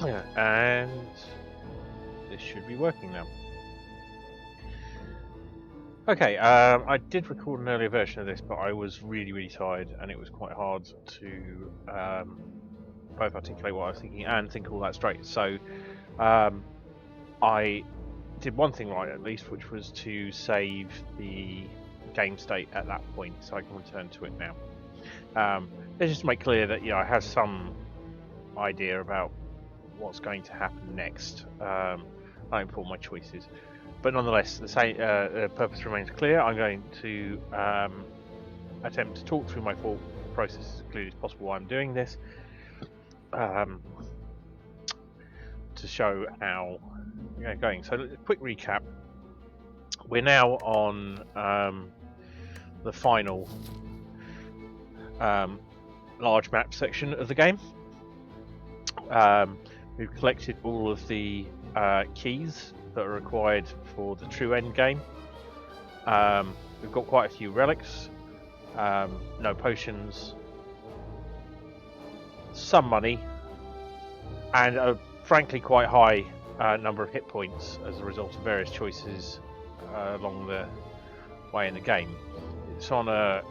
And this should be working now. Okay, I did record an earlier version of this, but I was really tired, and it was quite hard to both articulate what I was thinking and think all that straight. So I did one thing right at least, which was to save the game state at that point, so I can return to it now. Let's just make clear that I have some idea about what's going to happen next. I inform my choices, but nonetheless, the same purpose remains clear. I'm going to attempt to talk through my thought process as clearly as possible while I'm doing this, to show how we're going. So, quick recap. We're now on the final large map section of the game. We've collected all of the keys that are required for the true end game. We've got quite a few relics, no potions, some money, and a frankly quite high number of hit points as a result of various choices along the way in the game. It's on a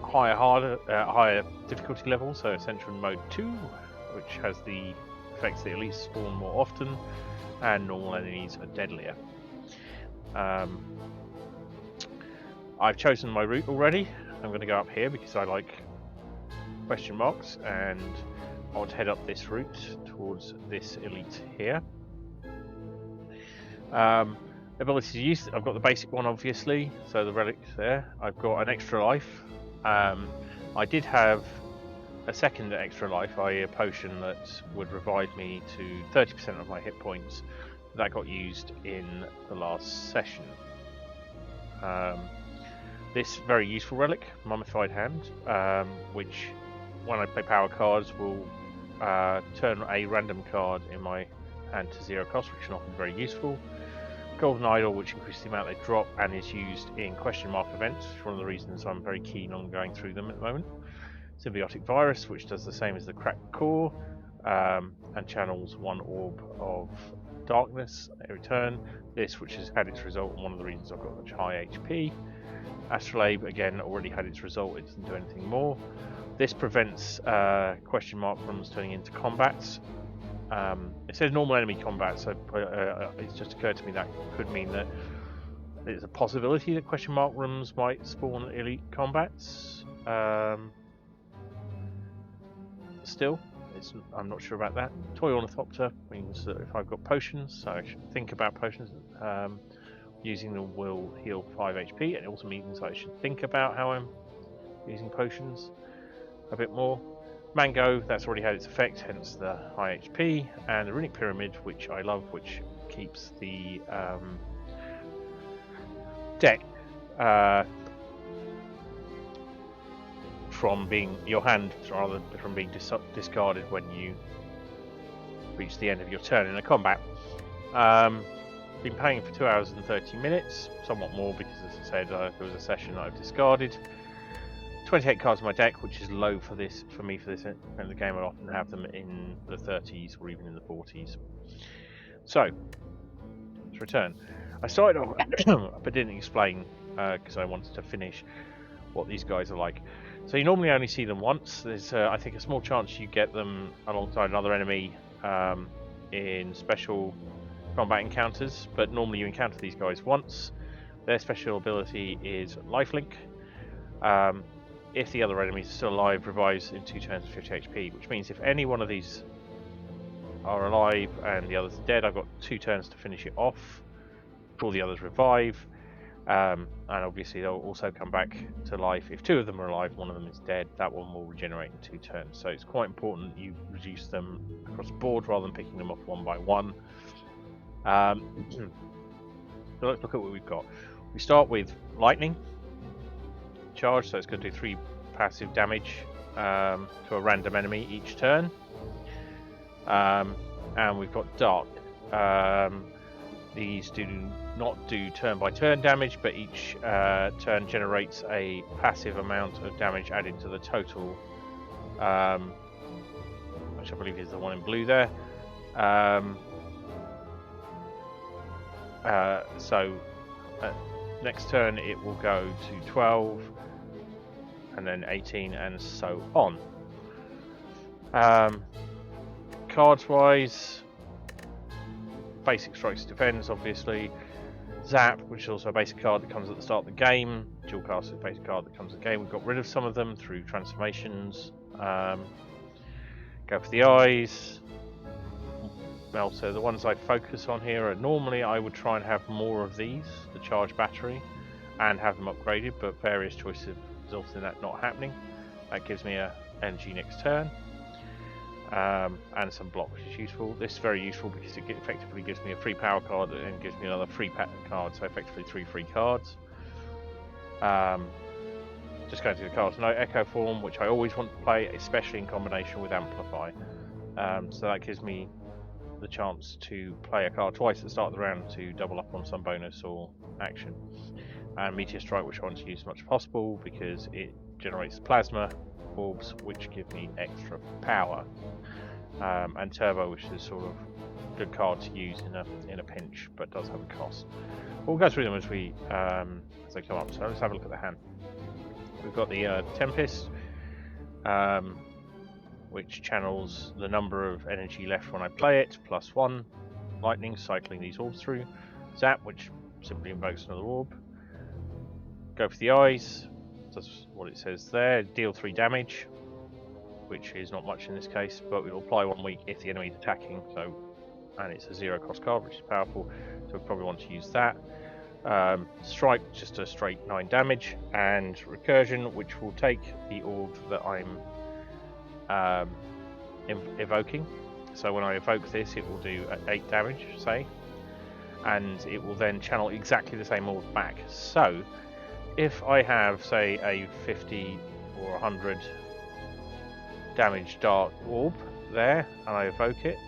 higher difficulty level, so Essential Mode 2, which has the effects the elites spawn more often, and normal enemies are deadlier. I've chosen my route already. I'm going to go up here because I like question marks, and I want to head up this route towards this elite here. Ability to use, I've got the basic one obviously, so the relic's there. I've got an extra life. I did have a second extra life, i.e. a potion that would revive me to 30% of my hit points. That got used in the last session. This very useful relic, Mummified Hand, which when I play power cards will turn a random card in my hand to 0 cost, which is often very useful. Golden Idol, which increases the amount they drop and is used in question mark events, which is one of the reasons I'm very keen on going through them at the moment. Symbiotic Virus, which does the same as the Cracked Core, and channels 1 orb of darkness every turn. This, which has had its result, and one of the reasons I've got such high HP. Astrolabe, again, already had its result, it doesn't do anything more. This prevents question mark runs turning into combats. It says normal enemy combat, so it's just occurred to me that could mean that there's a possibility that question mark rooms might spawn elite combats. Still, I'm not sure about that. Toy Ornithopter means that if I've got potions, so I should think about potions. Using them will heal 5 HP, and it also means I should think about how I'm using potions a bit more. Mango, that's already had its effect, hence the high HP, and the Runic Pyramid, which I love, which keeps the deck from being from being discarded when you reach the end of your turn in a combat. Been playing for 2 hours and 30 minutes, somewhat more because, as I said, there was a session that I've discarded. 28 cards in my deck, which is low for me for this end of the game. I often have them in the 30s or even in the 40s. So, let's return. I started off, but didn't explain because I wanted to finish what these guys are like. So you normally only see them once. There's, I think, a small chance you get them alongside another enemy in special combat encounters, but normally you encounter these guys once. Their special ability is Lifelink. If the other enemies are still alive, revives in 2 turns of 50 HP, which means if any one of these are alive and the others are dead, I've got 2 turns to finish it off before the others revive. And obviously they'll also come back to life. If 2 of them are alive, 1 of them is dead, that one will regenerate in 2 turns. So it's quite important that you reduce them across the board rather than picking them off one by one. So let's look at what we've got. We start with Lightning Charge, so it's going to do 3 passive damage to a random enemy each turn. And we've got Dark. These do not do turn by turn damage, but each turn generates a passive amount of damage added to the total, which I believe is the one in blue there. So next turn it will go to 12, and then 18, and so on. Cards wise, basic strikes defense, obviously. Zap, which is also a basic card that comes at the start of the game. Dual Cast is a basic card that comes at the game. We've got rid of some of them through transformations. Go for the eyes. Well, so the ones I focus on here are normally I would try and have more of these, the charge battery, and have them upgraded, but various choices have resulted in that not happening. That gives me a energy next turn. And some block, which is useful. This is very useful because it effectively gives me a free power card and gives me another free card, so effectively 3 free cards. Just going to the cards. No Echo Form, which I always want to play, especially in combination with Amplify. So that gives me the chance to play a card twice at the start of the round to double up on some bonus or action. And Meteor Strike, which I want to use as much as possible because it generates plasma orbs, which give me extra power. And Turbo, which is sort of a good card to use in a pinch, but does have a cost. We'll go through them as they come up. So let's have a look at the hand. We've got the Tempest, which channels the number of energy left when I play it, +1. Lightning, cycling these orbs through. Zap, which simply invokes another orb. Go for the eyes, does what it says there. Deal 3 damage, which is not much in this case, but it will apply 1 week if the enemy is attacking. So, and it's a 0 cost card, which is powerful. So we probably want to use that. Strike, just a straight 9 damage, and Recursion, which will take the orb that I'm evoking. So when I evoke this, it will do 8 damage, say, and it will then channel exactly the same orb back. So if I have, say, a 50 or 100 damage dark orb there, and I evoke it,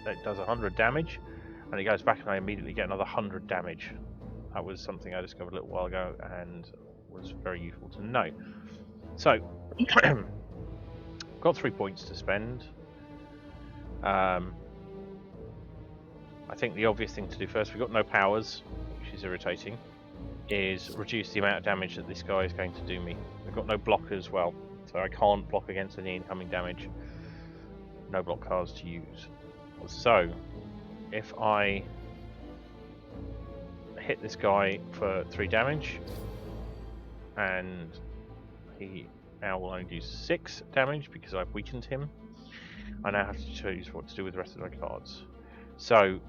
it does 100 damage, and it goes back, and I immediately get another 100 damage. That was something I discovered a little while ago and was very useful to know. So, got 3 points to spend. I think the obvious thing to do first, we've got no powers, which is irritating, is reduce the amount of damage that this guy is going to do me. We've got no block as well, so I can't block against any incoming damage. No block cards to use. So, if I hit this guy for 3 damage, and he now will only do 6 damage because I've weakened him, I now have to choose what to do with the rest of my cards. So,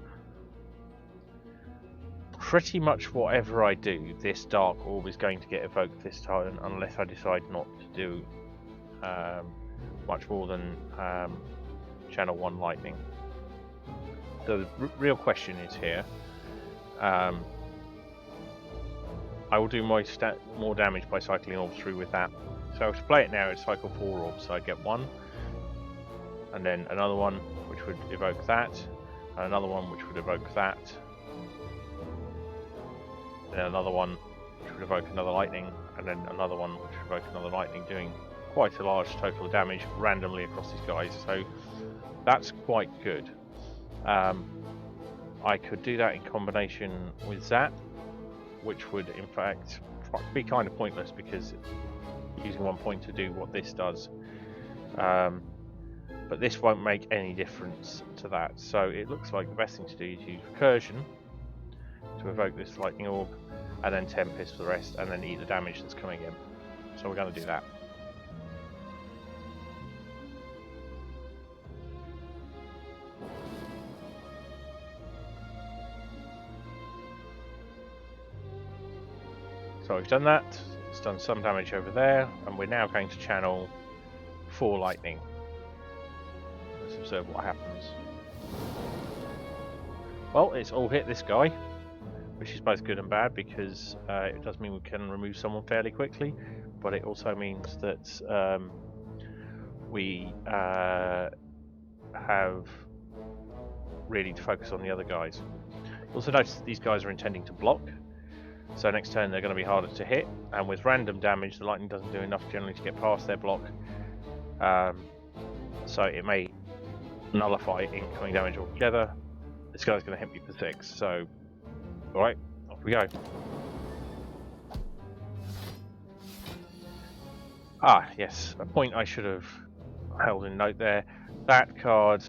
pretty much whatever I do, this Dark Orb is going to get evoked this turn, unless I decide not to do much more than channel 1 Lightning. The real question is here, I will do more damage by cycling orbs through with that. So to play it now, it's cycle 4 orbs, so I get 1, and then another one which would evoke that, and another one which would evoke that, and then another one which would evoke another lightning, and then another one which would evoke another lightning, doing quite a large total of damage randomly across these guys. So that's quite good. I could do that in combination with Zap, which would in fact be kind of pointless because using 1 point to do what this does, but this won't make any difference to that. So it looks like the best thing to do is use Recursion to evoke this lightning orb, and then Tempest for the rest, and then eat the damage that's coming in. So we're going to do that. So we've done that, it's done some damage over there, and we're now going to channel 4 lightning. Let's observe what happens. Well, it's all hit this guy, which is both good and bad because it does mean we can remove someone fairly quickly, but it also means that we have really to focus on the other guys. Also notice that these guys are intending to block, so next turn they're going to be harder to hit, and with random damage the lightning doesn't do enough generally to get past their block, so it may nullify incoming damage altogether. This guy's going to hit me for 6, so alright, off we go. Ah, yes, a point I should have held in note there. That card,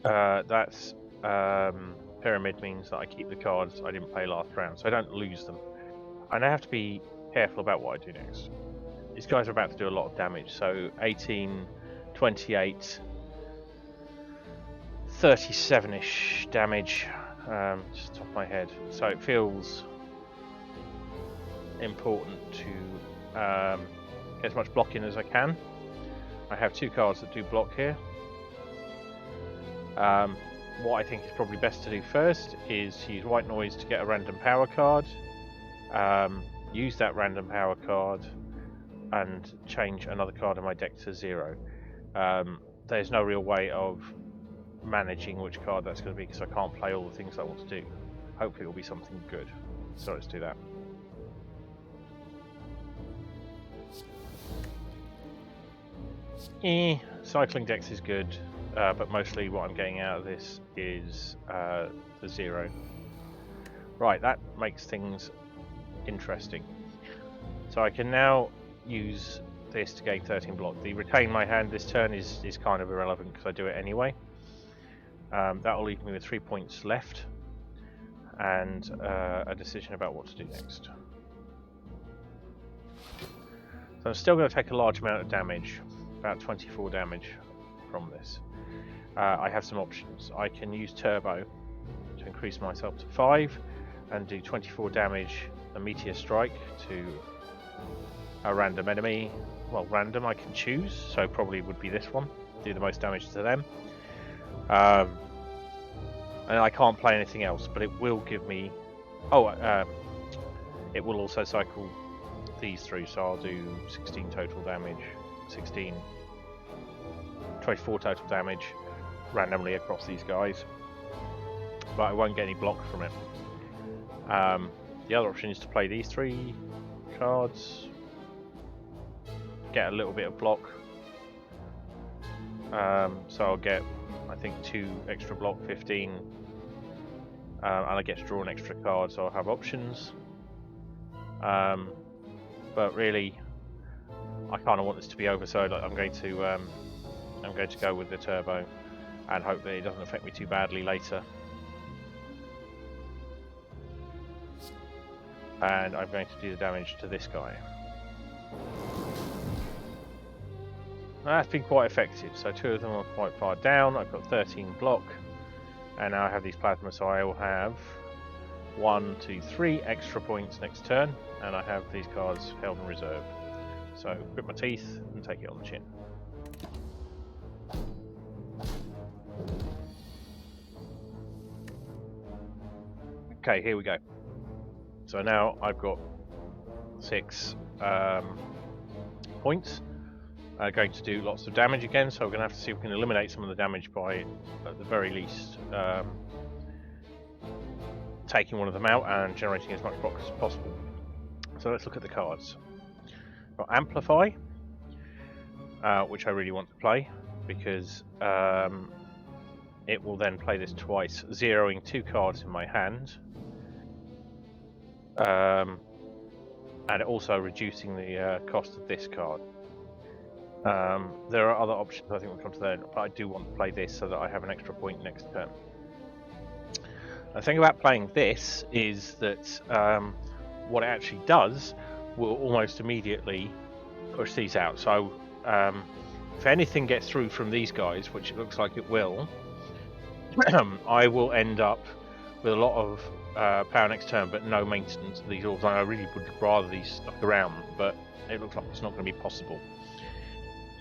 that's Pyramid means that I keep the cards I didn't play last round, so I don't lose them. I now have to be careful about what I do next. These guys are about to do a lot of damage, so 18, 28, 37-ish damage, just top of my head. So it feels important to get as much block in as I can. I have 2 cards that do block here. What I think is probably best to do first is use White Noise to get a random power card, use that random power card and change another card in my deck to 0. There's no real way of managing which card that's going to be because I can't play all the things I want to do. Hopefully it will be something good. So let's do that. Cycling decks is good, but mostly what I'm getting out of this is the 0. Right, that makes things interesting. So I can now use this to gain 13 block. The retain my hand this turn is kind of irrelevant because I do it anyway. That will leave me with 3 points left and a decision about what to do next. So I'm still going to take a large amount of damage, about 24 damage from this. I have some options. I can use Turbo to increase myself to 5 and do 24 damage, a Meteor Strike to a random enemy. Well, random I can choose, so probably would be this one, do the most damage to them. And I can't play anything else, but it will give me... it will also cycle these through, so I'll do 16 total damage, 24 total damage randomly across these guys, but I won't get any block from it. The other option is to play these 3 cards, get a little bit of block, so I'll get, I think, 2 extra block, 15, and I get to draw an extra card, so I'll have options. But really, I kind of want this to be over, so I'm going to go with the Turbo and hope that it doesn't affect me too badly later. And I'm going to do the damage to this guy. That's been quite effective, so 2 of them are quite far down. I've got 13 block, and now I have these plasma, so I will have 1, 2, 3 extra points next turn, and I have these cards held in reserve. So grit my teeth and take it on the chin. Okay, here we go. So now I've got 6 points. Going to do lots of damage again, so we're going to have to see if we can eliminate some of the damage by, at the very least, taking one of them out and generating as much block as possible. So let's look at the cards. Got Amplify, which I really want to play because it will then play this twice, zeroing 2 cards in my hand, and also reducing the cost of this card. There are other options, I think we'll come to that, but I do want to play this so that I have an extra point next turn. The thing about playing this is that what it actually does will almost immediately push these out. So if anything gets through from these guys, which it looks like it will, I will end up with a lot of power next turn, but no maintenance of these orbs. I really would rather these stuck around, but it looks like it's not going to be possible.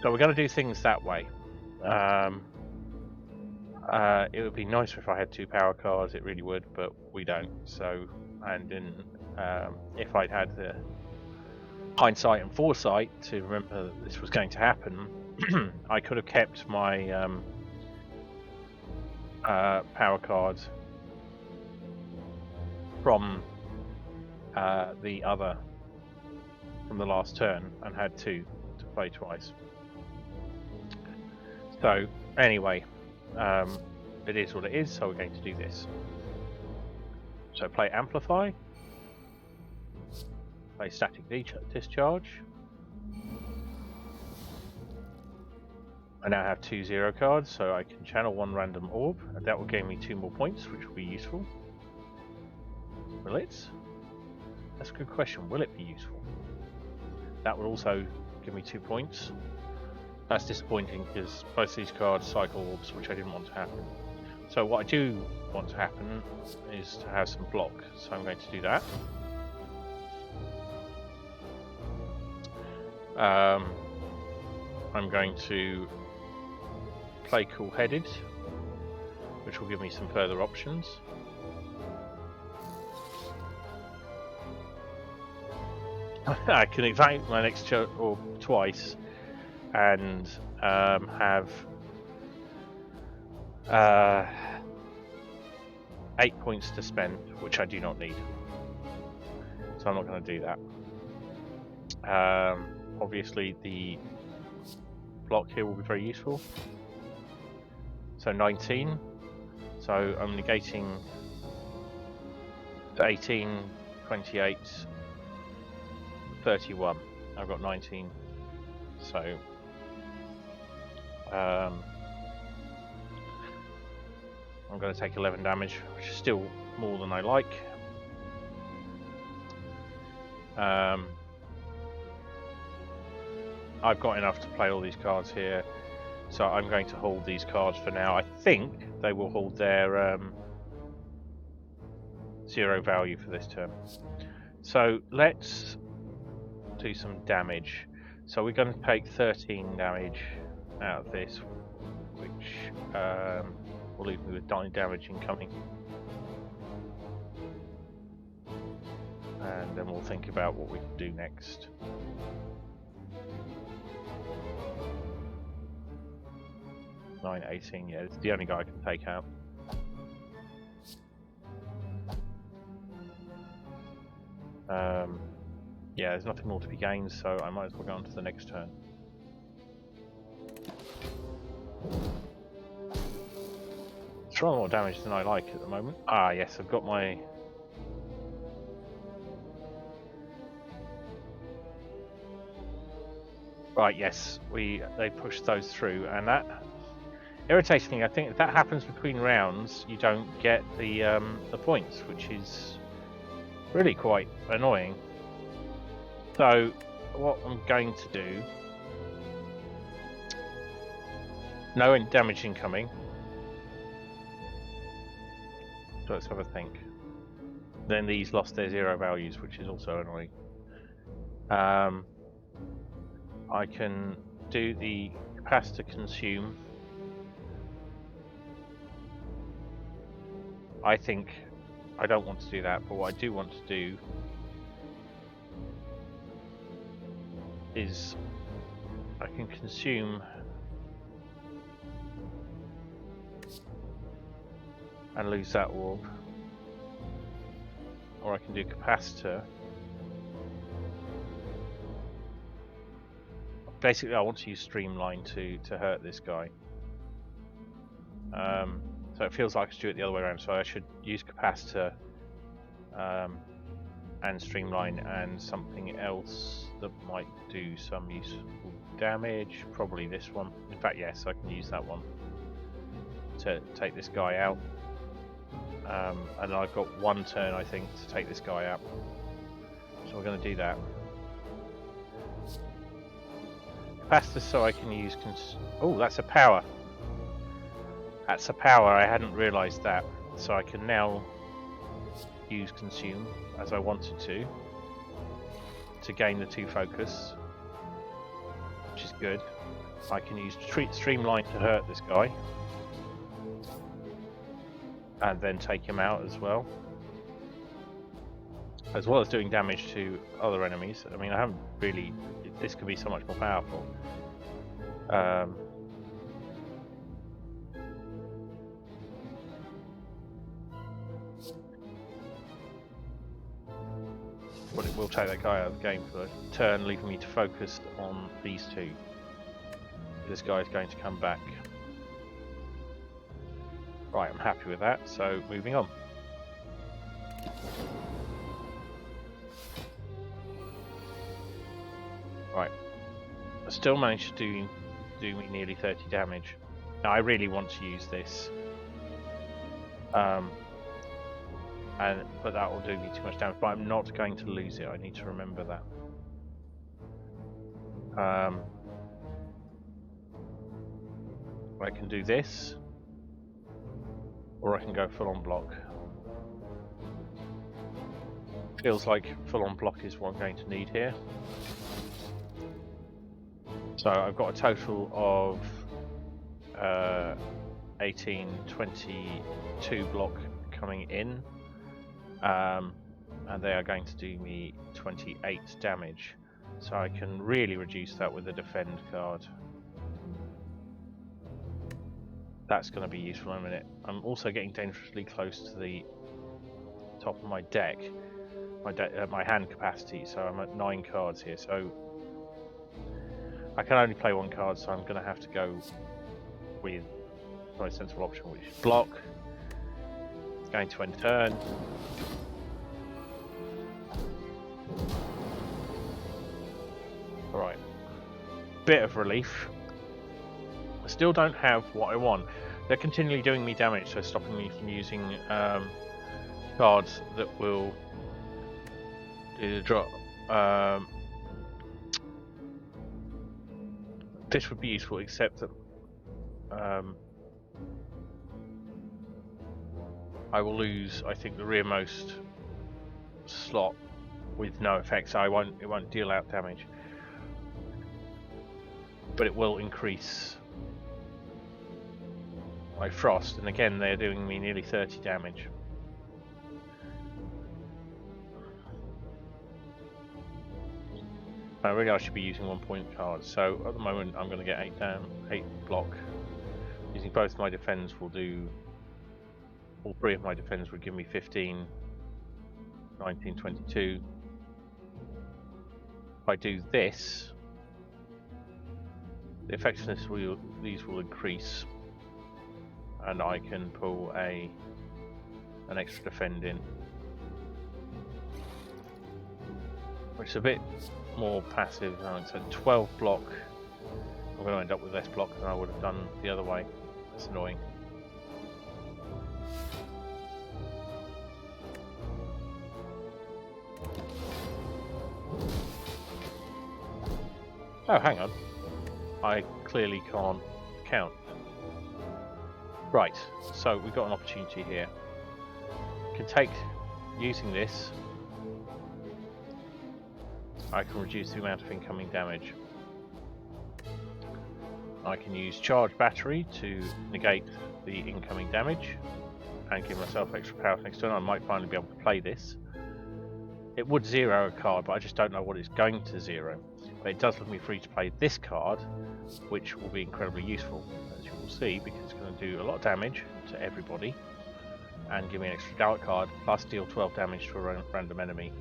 So we're going to do things that way. It would be nicer if I had 2 power cards, it really would, but we don't. So, and then if I'd had the hindsight and foresight to remember that this was going to happen, I could have kept my power cards from the last turn and had 2 to play twice. So anyway, it is what it is, so we're going to do this. So play Amplify, play Static Discharge. I now have 2 0 cards, so I can channel 1 random orb, and that will give me 2 more points, which will be useful. Will it? That's a good question. Will it be useful? That will also give me 2 points. That's disappointing because both these cards cycle orbs, which I didn't want to happen. So what I do want to happen is to have some block, so I'm going to do that. I'm going to play Cool-Headed, which will give me some further options. I can activate my next orb twice and have 8 points to spend, which I do not need. So I'm not going to do that. Obviously the block here will be very useful. So 19. So I'm negating to 18, 28, 31. I've got 19. So I'm going to take 11 damage, which is still more than I like. I've got enough to play all these cards here, so I'm going to hold these cards for now. I think they will hold their 0 value for this turn. So let's do some damage. So we're going to take 13 damage out of this, which will leave me with 9 damage incoming. And then we'll think about what we can do next. Nine, 18, yeah, it's the only guy I can take out. Yeah, there's nothing more to be gained, so I might as well go on to the next turn. It's rather more damage than I like at the moment. Ah, yes, I've got my... Right, yes, they pushed those through, and that... Irritatingly, I think if that happens between rounds, you don't get the points, which is really quite annoying. So, what I'm going to do... No damage incoming. So let's have a think. Then these lost their 0 values, which is also annoying. I can do the Capacitor Consume. I think I don't want to do that, but what I do want to do is I can consume and lose that orb, or I can do Capacitor. Basically, I want to use Streamline to hurt this guy. So it feels like I should do it the other way around. So I should use Capacitor and Streamline and something else that might do some useful damage. Probably this one. In fact, yes, I can use that one to take this guy out. And I've got 1 turn, I think, to take this guy out. So we're going to do that. Capacitor, so I can use... Oh, that's a power. That's a power, I hadn't realised that. So I can now use Consume, as I wanted to gain the 2 focus, which is good. I can use Streamline to hurt this guy, and then take him out as well as doing damage to other enemies. I mean, I haven't really... This could be so much more powerful. But it will take that guy out of the game for a turn, leaving me to focus on these 2. This guy is going to come back. Right, I'm happy with that, so moving on. Right, I still managed to do me nearly 30 damage. Now I really want to use this, but that will do me too much damage. But I'm not going to lose it. I need to remember that. I can do this, or I can go full on block. Feels like full on block is what I'm going to need here. So I've got a total of 18, 22 block coming in, and they are going to do me 28 damage. So I can really reduce that with a defend card. That's going to be useful in a minute. I'm also getting dangerously close to the top of my deck, my hand capacity, so I'm at 9 cards here. So I can only play 1 card, so I'm going to have to go with the most sensible option, which is block. It's going to end turn. Alright. Bit of relief. I still don't have what I want. They're continually doing me damage, so stopping me from using cards that will do the drop. This would be useful, except that I will lose, I think, the rearmost slot with no effect, so it won't deal out damage, but it will increase my frost. And again, they're doing me nearly 30 damage. Really, I should be using 1-point cards. So at the moment, I'm going to get 8 block. Using both my defends will do. All 3 of my defends would give me 15, 19, 22. If I do this, the effectiveness these will increase, and I can pull an extra defend in, which is a bit more passive. So 12 block. I'm going to end up with less block than I would have done the other way. That's annoying. Oh, hang on. I clearly can't count. Right, so we've got an opportunity here. Can take, using this, I can reduce the amount of incoming damage. I can use charge battery to negate the incoming damage and give myself extra power next turn. I might finally be able to play this. It would zero a card, but I just don't know what it's going to zero. But it does leave me free to play this card, which will be incredibly useful, as you will see, because it's going to do a lot of damage to everybody and give me an extra dark card, plus deal 12 damage to a random enemy.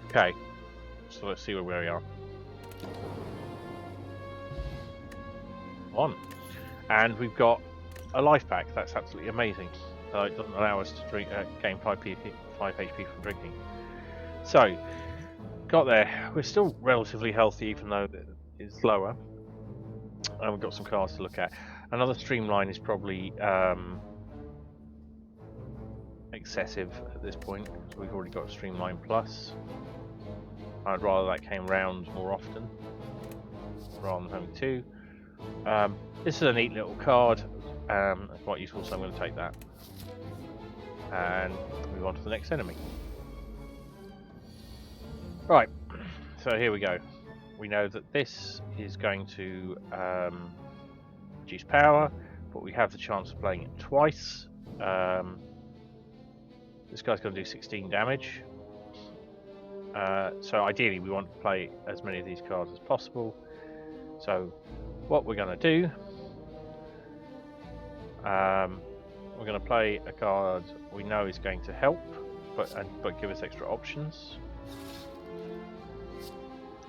Okay, so let's see where we are. 1. And we've got a life pack. That's absolutely amazing. It doesn't allow us to drink, gain 5 HP from drinking. So, got there. We're still relatively healthy, even though it's lower. And we've got some cards to look at. Another streamline is probably excessive at this point, because we've already got a streamline plus. I'd rather that came round more often, rather than having 2. This is a neat little card, quite useful, so I'm going to take that. And move on to the next enemy. Right, so here we go. We know that this is going to reduce power, but we have the chance of playing it twice. This guy's going to do 16 damage. So ideally we want to play as many of these cards as possible. So what we're going to do, we're going to play a card we know is going to help, but give us extra options.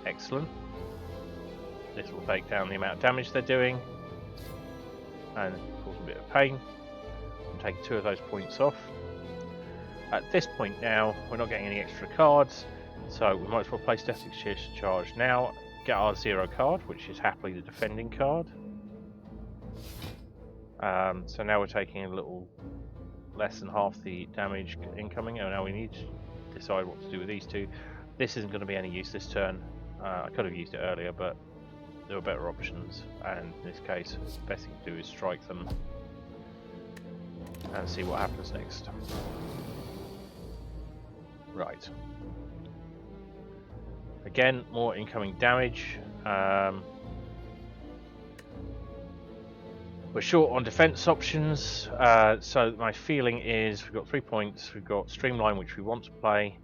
Excellent. This will take down the amount of damage they're doing and cause a bit of pain. I'm taking 2 of those points off. At this point now, we're not getting any extra cards, so we might as well place Death Discharge now, get our 0 card, which is happily the defending card. So now we're taking a little less than half the damage incoming, and now we need to decide what to do with these 2. This isn't going to be any use this turn. I could have used it earlier, but there were better options, and in this case, the best thing to do is strike them and see what happens next. Right. Again, more incoming damage. We're short on defense options, so my feeling is we've got 3 points. We've got Streamline, which we want to play,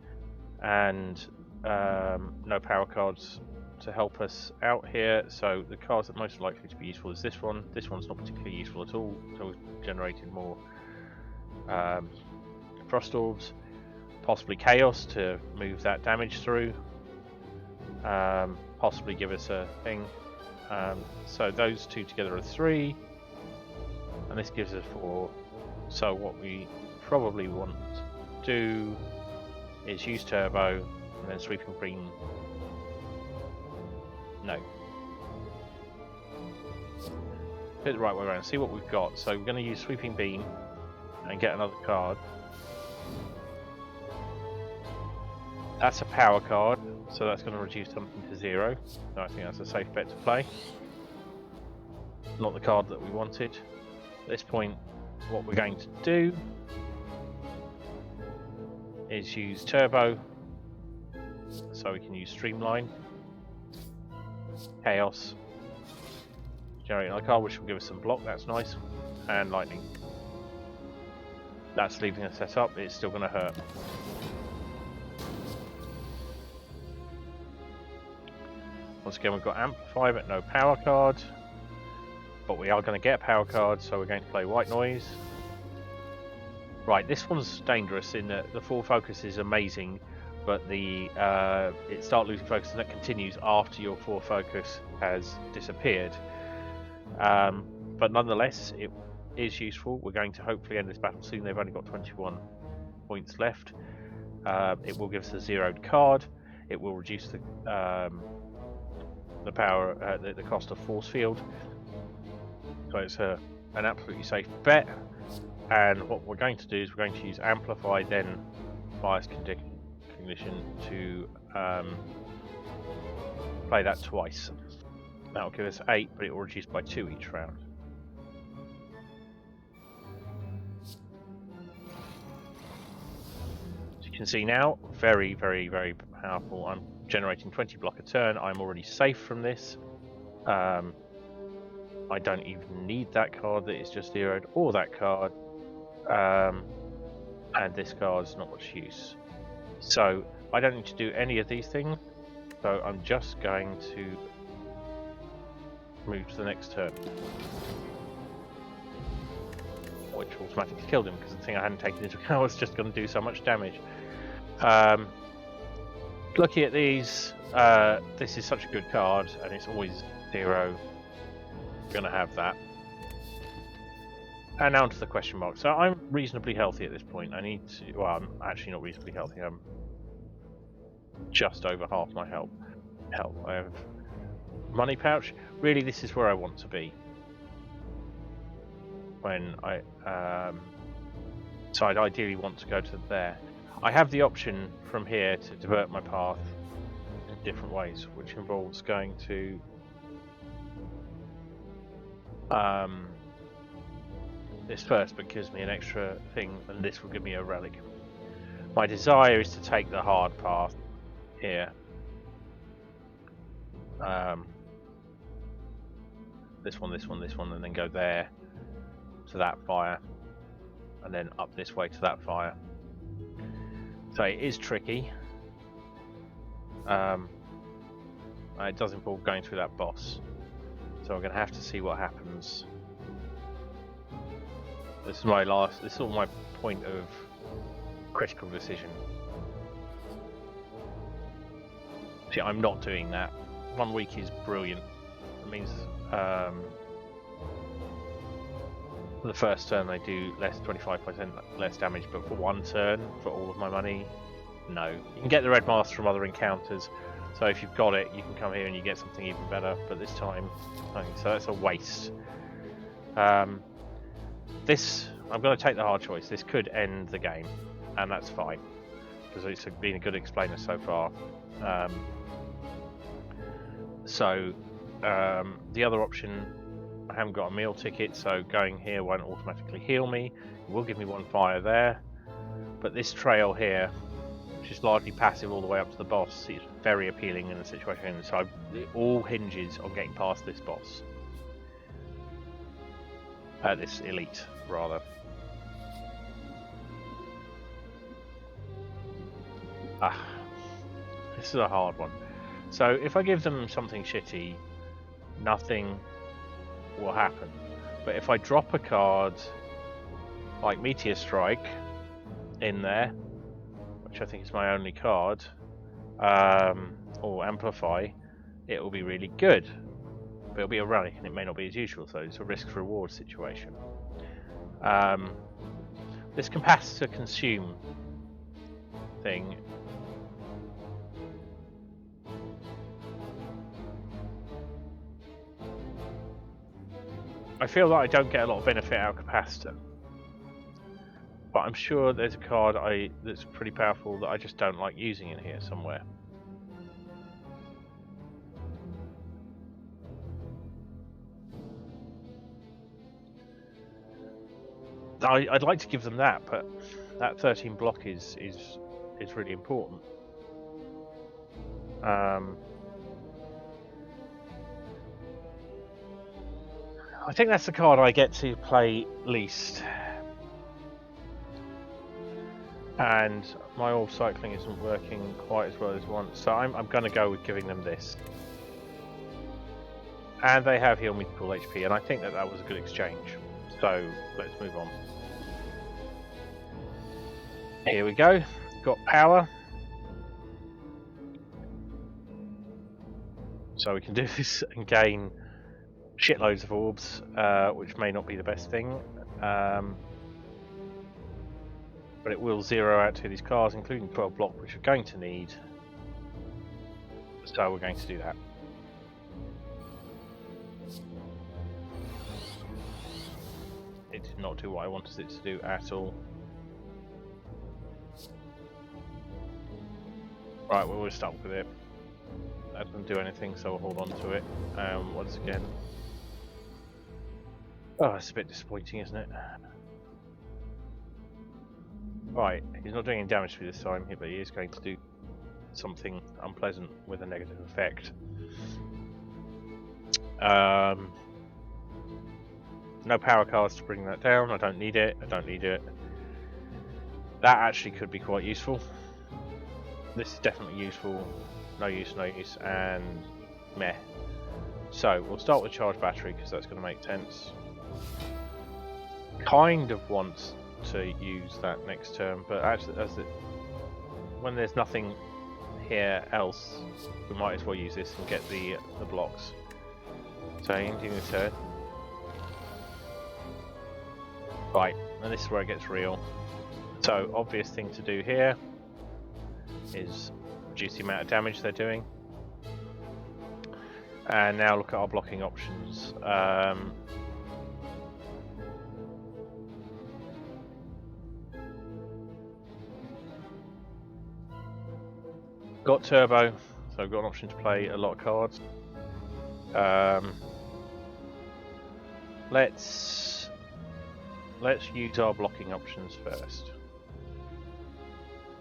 and no power cards to help us out here. So the cards that are most likely to be useful is this one. This one's not particularly useful at all, so we've generated more Frost Orbs. Possibly Chaos to move that damage through. Possibly give us a thing. So those 2 together are 3. And this gives us 4. So what we probably want to do is use Turbo and then Sweeping Beam. No. Do it the right way around. See what we've got. So we're going to use Sweeping Beam and get another card. That's a power card, so that's going to reduce something to 0. So I think that's a safe bet to play. Not the card that we wanted. At this point, what we're going to do is use Turbo, so we can use Streamline, Chaos, generate another card which will give us some block, that's nice, and Lightning. That's leaving us set up, it's still going to hurt. Once again, we've got Amplify but no power card. But we are going to get a power card, so we're going to play White Noise. Right, this one's dangerous in that the 4 focus is amazing, but the it start losing focus and that continues after your 4 focus has disappeared. But nonetheless, it is useful. We're going to hopefully end this battle soon. They've only got 21 points left. It will give us a 0'd card. It will reduce the power, the cost of Force Field. So it's an absolutely safe bet. And what we're going to do is we're going to use Amplify, then Bias Cognition to play that twice. That will give us 8, but it will reduce by 2 each round. As you can see now, very, very, very powerful. I'm generating 20 block a turn. I'm already safe from this. I don't even need that card that is just 0'd, or that card. And this card's not much use. So I don't need to do any of these things. So I'm just going to move to the next turn. Which automatically killed him, because the thing I hadn't taken into account was just going to do so much damage. Looking at these, this is such a good card, and it's always 0. Going to have that. And now to the question mark. So I'm reasonably healthy at this point. I need to, well, I'm actually not reasonably healthy. I'm just over half my health. I have money pouch. Really, this is where I want to be. When I, so I'd ideally want to go to there. I have the option from here to divert my path in different ways, which involves going to this first, but gives me an extra thing, and this will give me a relic. My desire is to take the hard path here. This one, and then go there to that fire, and then up this way to that fire. So it is tricky. It does involve going through that boss. So I'm going to have to see what happens. This is my point of critical decision. See, I'm not doing that. 1 week is brilliant. That means the first turn they do 25% less damage, but for one turn, for all of my money, no. You can get the red mask from other encounters, so if you've got it, you can come here and you get something even better, but this time, so that's a waste. This, I'm going to take the hard choice. This could end the game, and that's fine, because it's been a good explainer so far. The other option, I haven't got a meal ticket, so going here won't automatically heal me. It will give me one fire there, but this trail here, which is largely passive all the way up to the boss, is very appealing in the situation. So it all hinges on getting past this boss, this elite rather. This is a hard one. So if I give them something shitty, nothing will happen. But if I drop a card like Meteor Strike in there, which I think is my only card, or Amplify, it will be really good. But it'll be a rally, and it may not be as usual, so it's a risk-reward situation. This capacitor consume thing. I feel that I don't get a lot of benefit out of capacitor, but I'm sure there's a card that's pretty powerful that I just don't like using in here somewhere. I'd like to give them that, but that 13 block is really important. I think that's the card I get to play least. And my orb cycling isn't working quite as well as once, so I'm going to go with giving them this. And they have heal me to full HP, and I think that was a good exchange. So let's move on. Here we go. Got power. So we can do this and gain shitloads of orbs, which may not be the best thing. But it will zero out 2 of these cards, including 12 block, which we're going to need. So we're going to do that. It did not do what I wanted it to do at all. Right, we'll start with it. That doesn't do anything, so we'll hold on to it. Once again. Oh, it's a bit disappointing, isn't it? Right, he's not doing any damage to me this time, but he is going to do something unpleasant with a negative effect. No power cards to bring that down. I don't need it. I don't need it. That actually could be quite useful. This is definitely useful. No use, no use, and meh. So we'll start with charge battery because that's going to make sense. Kind of want to use that next turn, but actually, when there's nothing here else, we might as well use this and get the blocks. So ending the turn. Right, and this is where it gets real. So obvious thing to do here is reduce the amount of damage they're doing. And now look at our blocking options. Got turbo, so I've got an option to play a lot of cards. Let's use our blocking options first.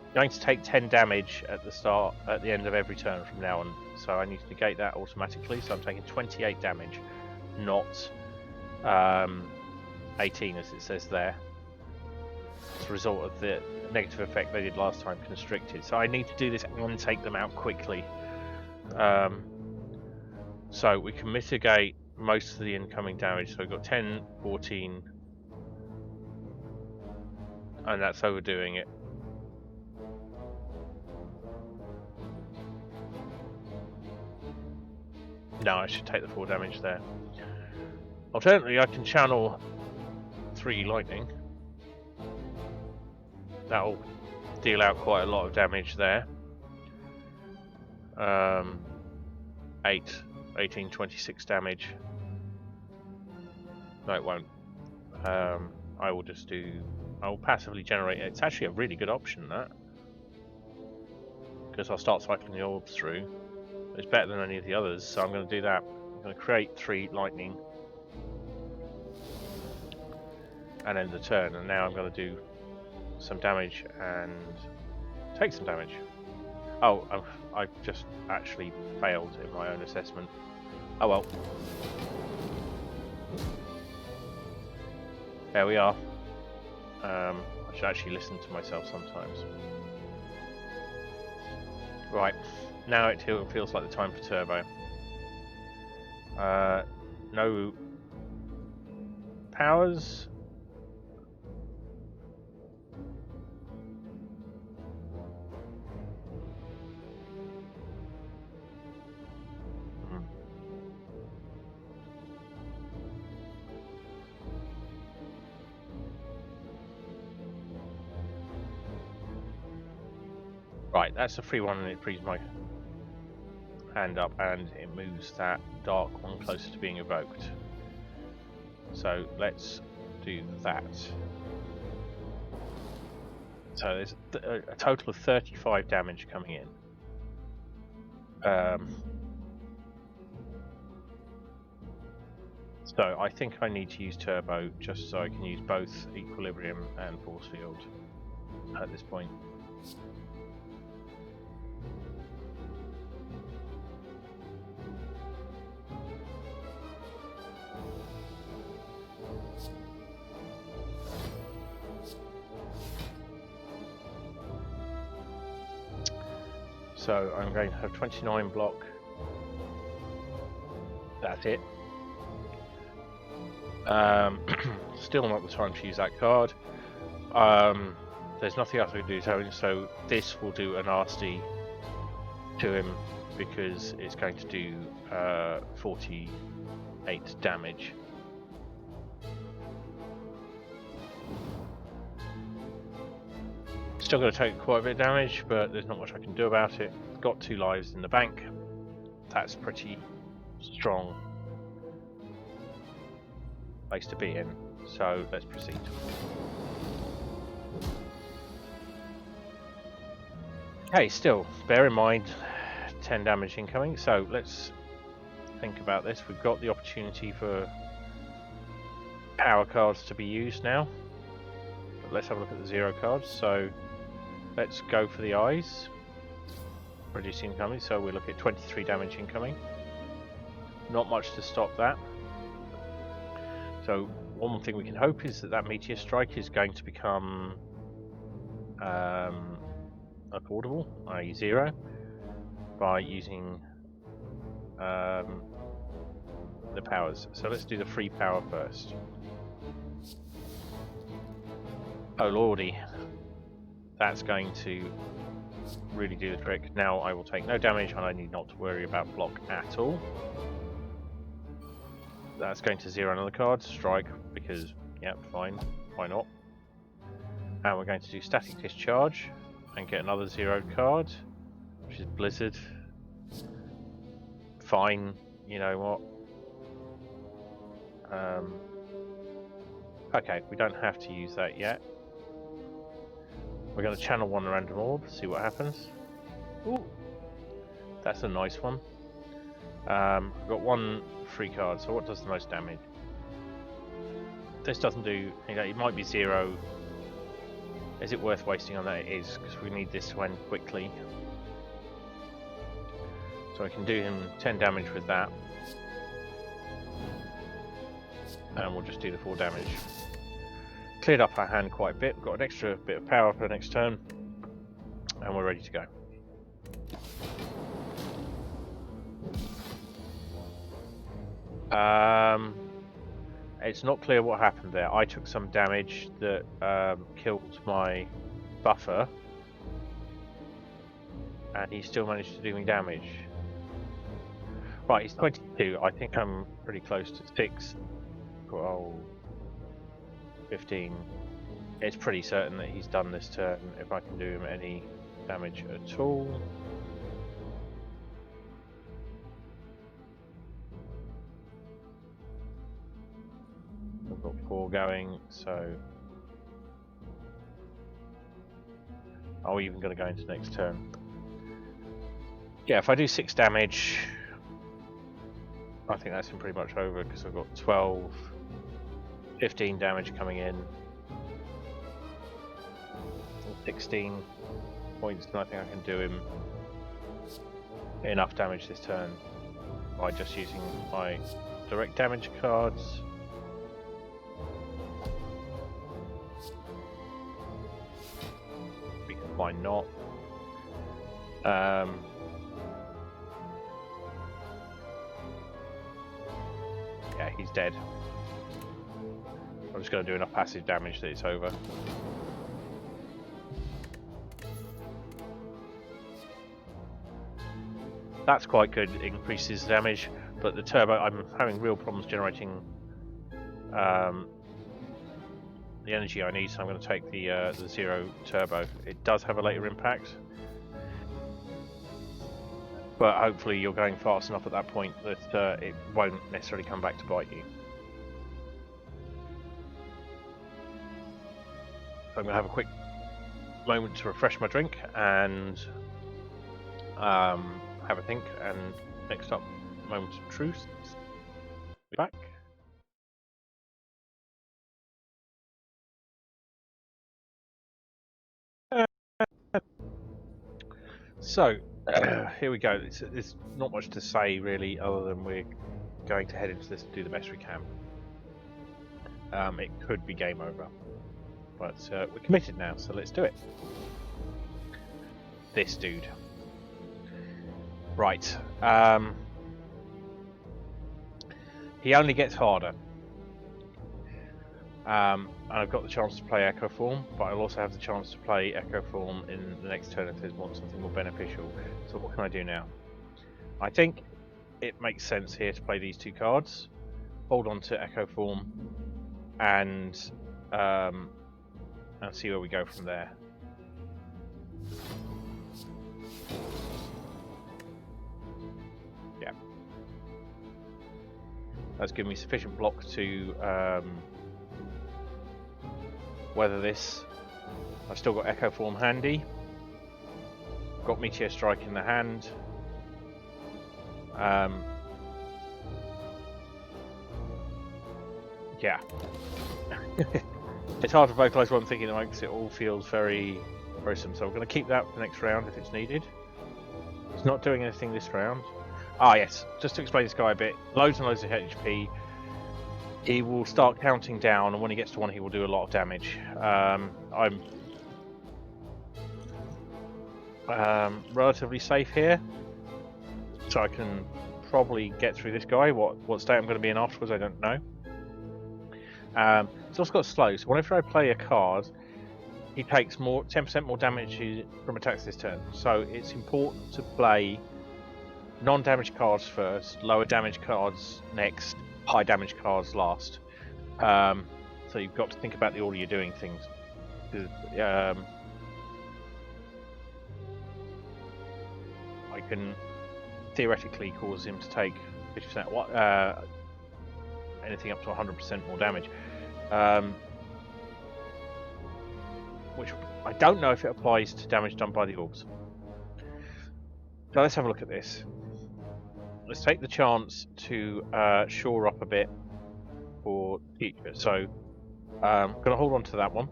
I'm going to take 10 damage at the end of every turn from now on, so I need to negate that automatically. So I'm taking 28 damage, not 18 as it says there. As a result of the negative effect they did last time, constricted. So I need to do this and take them out quickly. So we can mitigate most of the incoming damage. So we've got 10, 14, and that's overdoing it. No, I should take the 4 damage there. Alternatively, I can channel 3 lightning. That'll deal out quite a lot of damage there. 18, 26 damage. No, it won't. I will just do... I will passively generate it. It's actually a really good option, that. Because I'll start cycling the orbs through. It's better than any of the others, so I'm going to do that. I'm going to create 3 lightning. And end the turn. And now I'm going to do some damage and take some damage. Oh, I've just actually failed in my own assessment. Oh well. There we are. I should actually listen to myself sometimes. Right, now it feels like the time for turbo. No powers. Right, that's a free one, and it frees my hand up, and it moves that dark one closer to being evoked. So let's do that. So there's a total of 35 damage coming in. So I think I need to use turbo just so I can use both equilibrium and force field at this point. So I'm going to have 29 block. That's it. Still not the time to use that card. There's nothing else I can do to him, so this will do a nasty to him because it's going to do 48 damage. Still going to take quite a bit of damage, but there's not much I can do about it. Got 2 lives in the bank. That's pretty strong place to be in. So let's proceed. Hey, still, bear in mind 10 damage incoming. So let's think about this. We've got the opportunity for power cards to be used now. But let's have a look at the 0 cards. So let's go for the eyes. Reduce incoming, so we look at 23 damage incoming. Not much to stop that. So one thing we can hope is that Meteor Strike is going to become affordable, i.e. 0, by using the powers. So let's do the free power first. Oh lordy. That's going to really do the trick. Now I will take no damage and I need not to worry about block at all. That's going to 0 another card, strike, because, yeah, fine, why not? And we're going to do static discharge and get another 0 card, which is Blizzard. Fine, you know what? Okay, we don't have to use that yet. We're going to channel 1 random orb, see what happens. Ooh, that's a nice one. We've got 1 free card, so what does the most damage? This doesn't do, you know, it might be 0. Is it worth wasting on that? It is, because we need this to end quickly. So I can do him 10 damage with that. And we'll just do the 4 damage. Cleared up our hand quite a bit, we've got an extra bit of power for the next turn, and we're ready to go. It's not clear what happened there. I took some damage that killed my buffer, and he still managed to do me damage. Right, he's 22. I think I'm pretty close to 6, 12, 15. It's pretty certain that he's done this turn if I can do him any damage at all. I've got 4 going, so are we even going to go into next turn? Yeah, if I do 6 damage, I think that's pretty much over because I've got 12, 15 damage coming in, 16 points, and I think I can do him enough damage this turn by just using my direct damage cards. Because why not? Yeah, he's dead. I'm just going to do enough passive damage that it's over. That's quite good, it increases damage, but the turbo, I'm having real problems generating the energy I need, so I'm going to take the 0 turbo. It does have a later impact, but hopefully you're going fast enough at that point that it won't necessarily come back to bite you. So I'm going to have a quick moment to refresh my drink and have a think, and next up, moment of truth. Be back. So, here we go. There's not much to say really, other than we're going to head into this and do the best we can. It could be game over, but we're committed now, so let's do it. This dude. Right. He only gets harder. And I've got the chance to play Echo Form, but I'll also have the chance to play Echo Form in the next turn if there's something more beneficial. So what can I do now? I think it makes sense here to play these 2 cards, hold on to Echo Form, and see where we go from there. Yeah. That's given me sufficient block to weather this. I've still got Echo Form handy. Got Meteor Strike in the hand. Yeah. It's hard to vocalise what I'm thinking because it all feels very gruesome. So I'm going to keep that for the next round if it's needed. It's not doing anything this round. Ah yes, just to explain this guy a bit. Loads and loads of HP. He will start counting down, and when he gets to 1 he will do a lot of damage. I'm relatively safe here, so I can probably get through this guy. What state I'm going to be in afterwards I don't know. It's also got slow, so whenever I play a card he takes 10% more damage from attacks this turn, so it's important to play non-damage cards first, lower damage cards next, high damage cards last. So you've got to think about the order you're doing things. I can theoretically cause him to take 50%, anything up to 100% more damage. Which I don't know if it applies to damage done by the orbs. So let's have a look at this. Let's take the chance to shore up a bit for future. So I'm going to hold on to that one.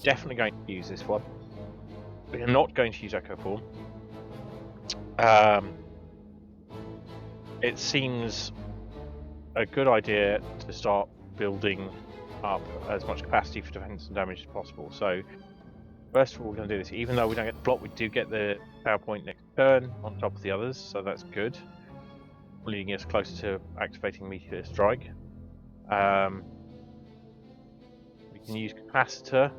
Definitely going to use this one. We're not going to use Echo Form. It seems a good idea to start building up as much capacity for defense and damage as possible. So first of all, we're going to do this. Even though we don't get the block, we do get the power point next turn on top of the others, so that's good. Leading us closer to activating Meteor Strike. We can use Capacitor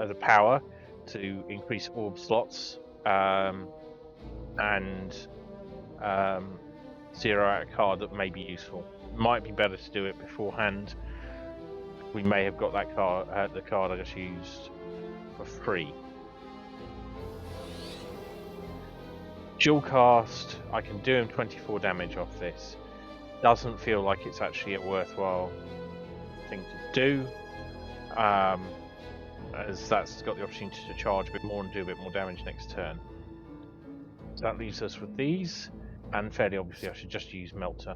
as a power to increase orb slots, and zero out a card that may be useful. Might be better to do it beforehand. We may have got that card, the card I just used, for free. Dual cast, I can do him 24 damage off this. Doesn't feel like it's actually a worthwhile thing to do, as that's got the opportunity to charge a bit more and do a bit more damage next turn. So that leaves us with these, and fairly obviously I should just use Melter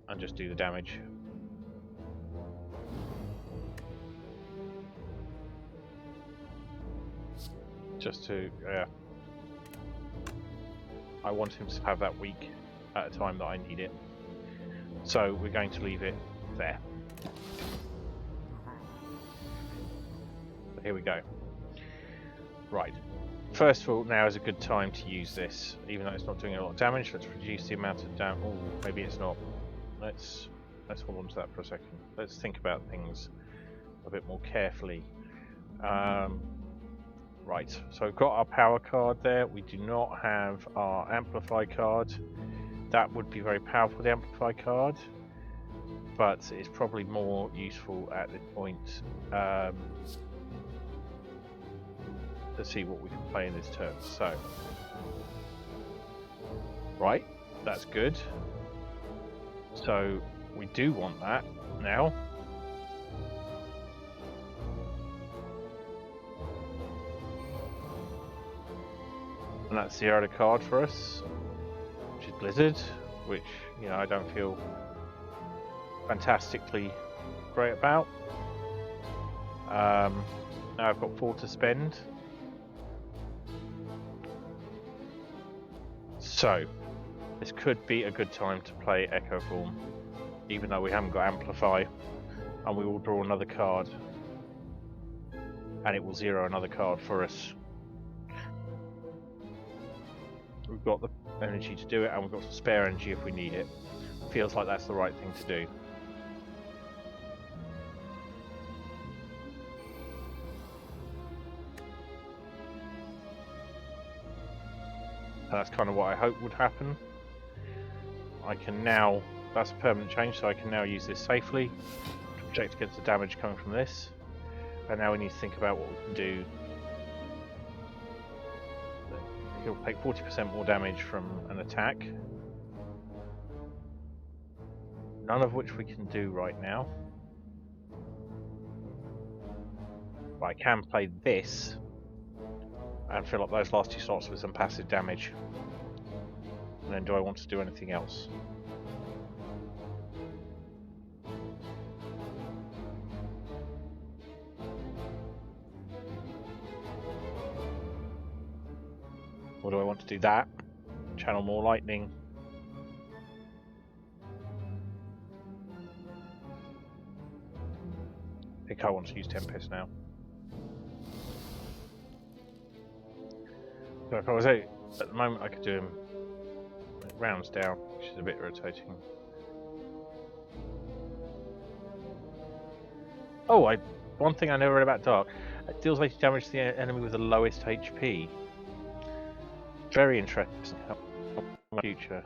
and just do the damage. Just to, I want him to have that week at a time that I need it. So we're going to leave it there. So here we go. Right. First of all, now is a good time to use this, even though it's not doing a lot of damage. Let's reduce the amount of damage. Oh, maybe it's not. Let's hold on to that for a second. Let's think about things a bit more carefully. Right, so we've got our power card there. We do not have our amplify card. That would be very powerful, the amplify card, but it's probably more useful at this point to see what we can play in this turn. So, right, that's good. So we do want that now. And that's the other card for us, which is Blizzard, which, you know, I don't feel fantastically great about. Now I've got 4 to spend. So, this could be a good time to play Echo Form, even though we haven't got Amplify, and we will draw another card, and it will zero another card for us. We've got the energy to do it, and we've got some spare energy if we need it. Feels like that's the right thing to do. That's kind of what I hope would happen. I can now, that's a permanent change, so I can now use this safely to protect against the damage coming from this. And now we need to think about what we can do. He'll take 40% more damage from an attack. None of which we can do right now. But I can play this and fill up those last 2 slots with some passive damage. And then do I want to do anything else? Or do I want to do that? Channel more lightning. I think I want to use Tempest now. So if I was out at the moment, I could do him rounds down, which is a bit irritating. Oh, one thing I never read about Dark. It deals 80 damage to the enemy with the lowest HP. Very interesting. Future.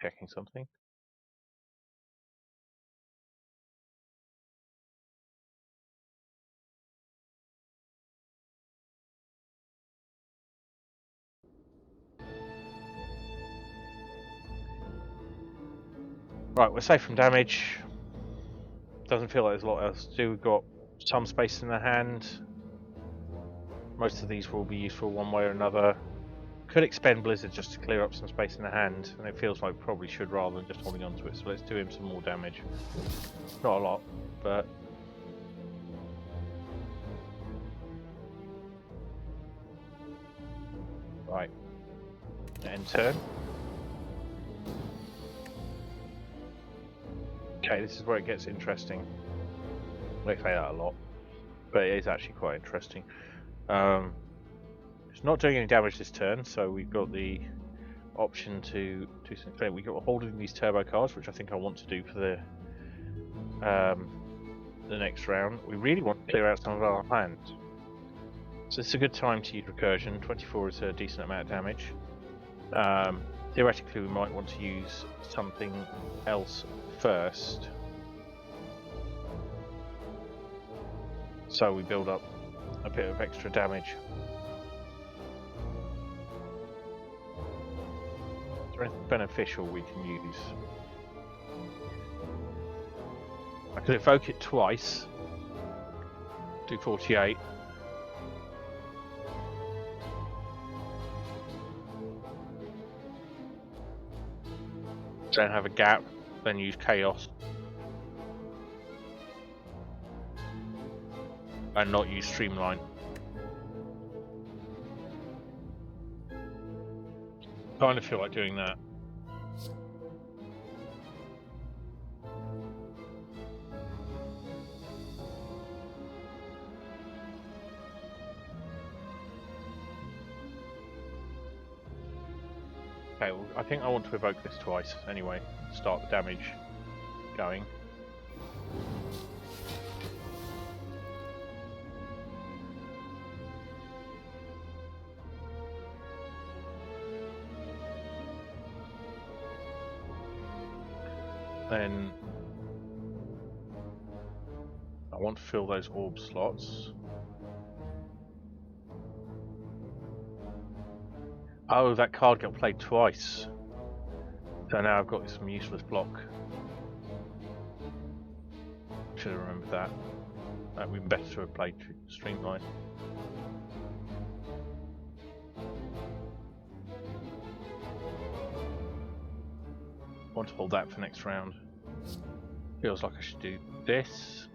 Checking something. Right, we're safe from damage. Doesn't feel like there's a lot else to do. We've got some space in the hand. Most of these will be useful one way or another. Could expend Blizzard just to clear up some space in the hand, and it feels like we probably should rather than just holding on to it. So let's do him some more damage. Not a lot, but right. End turn. Okay, this is where it gets interesting. I say that a lot, but it is actually quite interesting. It's not doing any damage this turn, so we've got the option to do something. We've got holding these turbo cards, which I think I want to do for the next round. We really want to clear out some of our hand, so it's a good time to use Recursion. 24 is a decent amount of damage. Theoretically, we might want to use something else first, so we build up a bit of extra damage. Is there anything beneficial we can use? I could evoke it twice, do 48. Then have a gap, then use chaos. And not use streamline. Kind of feel like doing that. Okay, well, I think I want to evoke this twice anyway. Start the damage going. Then I want to fill those orb slots. Oh, that card got played twice. So now I've got some useless block. Should have remembered that. That would be better to have played Streamline. Want to hold that for next round. Feels like I should do this.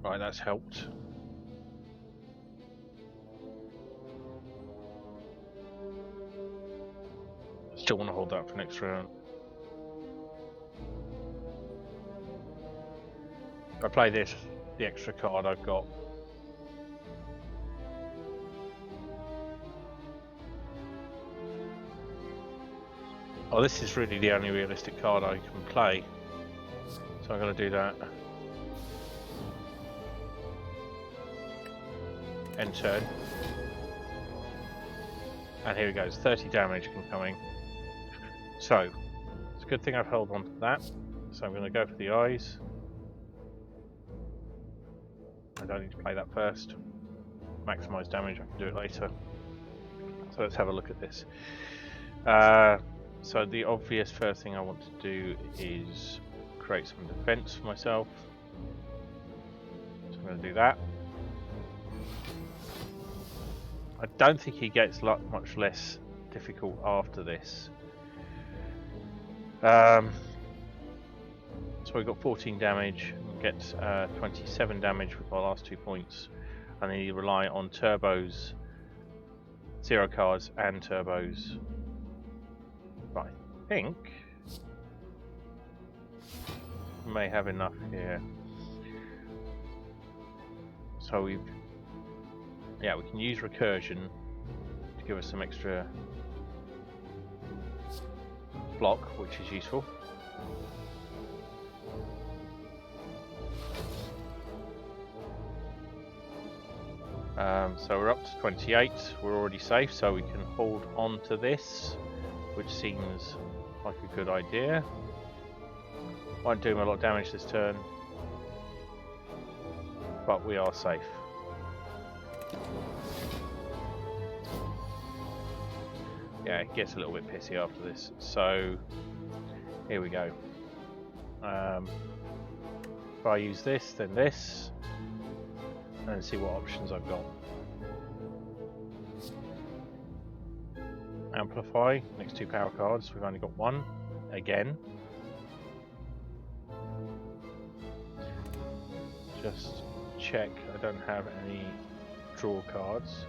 Right, that's helped. Still want to hold that for next round. If I play this, the extra card I've got. Oh, this is really the only realistic card I can play. So I'm going to do that. End turn. And here he goes, 30 damage incoming. So, it's a good thing I've held on to that. So I'm going to go for the eyes. I don't need to play that first. Maximise damage, I can do it later. So let's have a look at this. So the obvious first thing I want to do is create some defense for myself. So I'm going to do that. I don't think he gets much less difficult after this. So we got 14 damage, get 27 damage with my last 2 points, and then you rely on turbos, 0 cards and turbos. But I think we may have enough here. So we can use recursion to give us some extra block, which is useful. So we're up to 28, we're already safe, so we can hold on to this, which seems like a good idea. Won't do him a lot of damage this turn, but we are safe. Yeah, it gets a little bit pissy after this, so here we go. If I use this, then this, and see what options I've got. Amplify, next 2 power cards, we've only got 1, again. Just check I don't have any draw cards.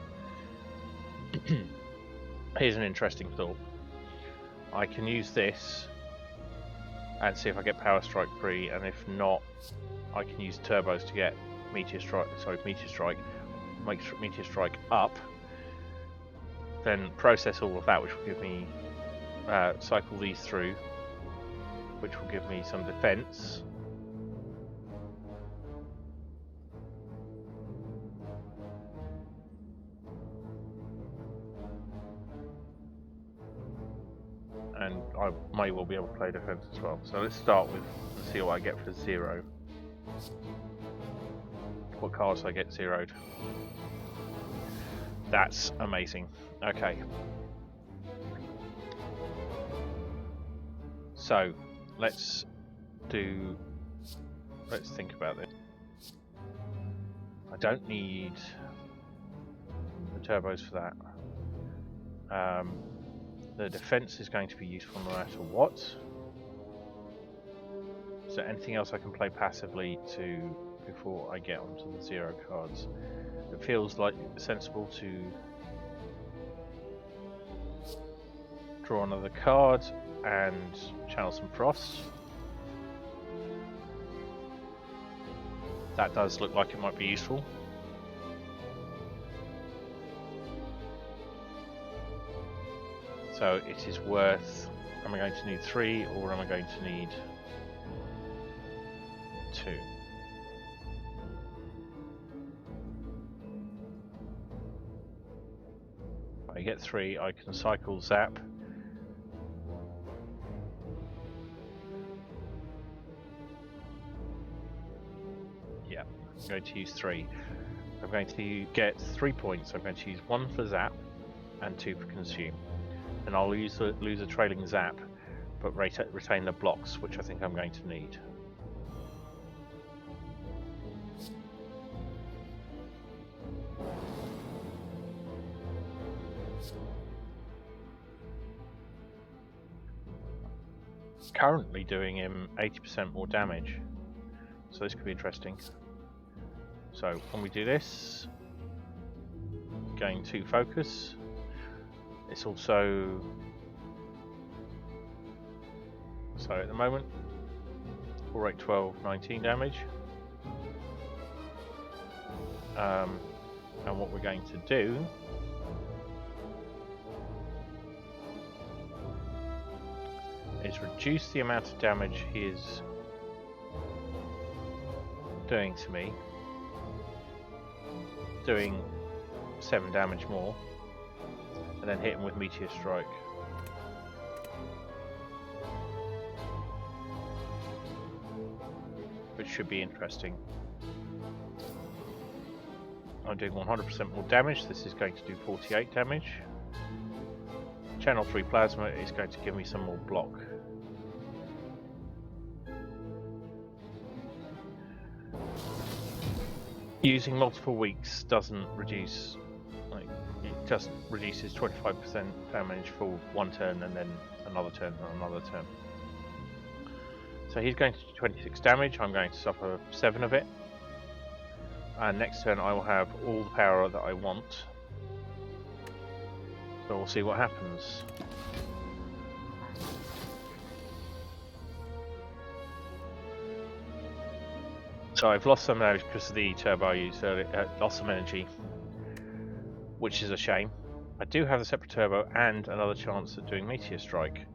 Here's an interesting thought. I can use this and see if I get Power Strike free, and if not, I can use turbos to get Meteor Strike, make Meteor Strike up, then process all of that, which will give me, cycle these through, which will give me some defense. and I may well be able to play defense as well. So let's start with and see what I get for 0. What cards I get zeroed. That's amazing. Okay. So let's think about this. I don't need the turbos for that. The defense is going to be useful no matter what. Is there anything else I can play passively before I get onto the 0 cards? It feels like sensible to draw another card and channel some frost. That does look like it might be useful. So it is worth, am I going to need 3 or am I going to need 2? If I get 3, I can cycle Zap. Yeah, I'm going to use 3. I'm going to get 3 points. I'm going to use 1 for Zap and 2 for Consume. And I'll lose a trailing Zap, but retain the blocks, which I think I'm going to need. Currently doing him 80% more damage, so this could be interesting. So when we do this, going to focus. It's also, so at the moment 4, 8, 12, 19 damage. And what we're going to do is reduce the amount of damage he is doing to me, doing 7 damage more, and then hit him with Meteor Strike. Which should be interesting. I'm doing 100% more damage. This is going to do 48 damage. Channel 3 Plasma is going to give me some more block. Using multiple weeks doesn't reduce, like, it just reduces 25% damage for one turn and then another turn and another turn. So he's going to do 26 damage, I'm going to suffer 7 of it. And next turn I will have all the power that I want. So we'll see what happens. So I've lost some damage because of the turbo I used earlier, lost some energy, which is a shame. I do have the separate turbo and another chance at doing Meteor Strike,